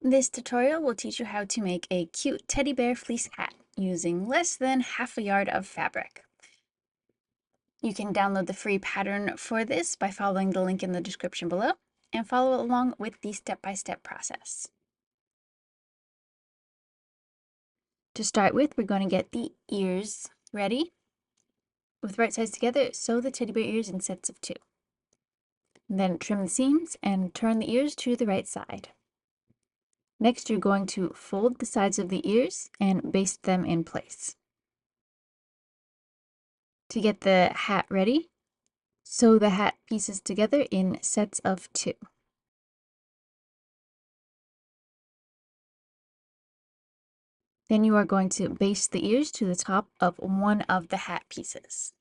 This tutorial will teach you how to make a cute teddy bear fleece hat using less than half a yard of fabric. You can download the free pattern for this by following the link in the description below and follow along with the step-by-step process. To start with, we're going to get the ears ready. With right sides together, sew the teddy bear ears in sets of 2. Then trim the seams and turn the ears to the right side. Next, you're going to fold the sides of the ears and baste them in place. To get the hat ready, sew the hat pieces together in sets of 2. Then you are going to baste the ears to the top of one of the hat pieces.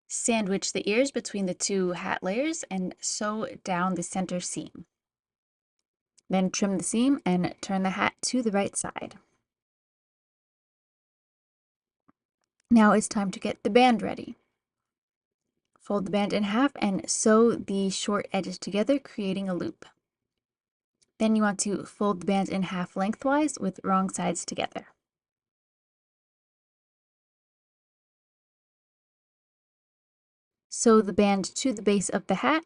Sandwich the ears between the 2 hat layers and sew down the center seam. Then trim the seam and turn the hat to the right side. Now it's time to get the band ready. Fold the band in half and sew the short edges together, creating a loop. Then you want to fold the band in half lengthwise with wrong sides together. Sew the band to the base of the hat,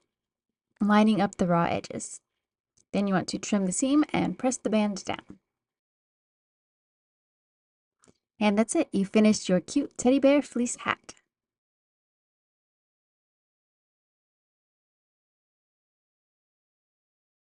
lining up the raw edges. Then you want to trim the seam and press the band down. And that's it. You finished your cute teddy bear fleece hat.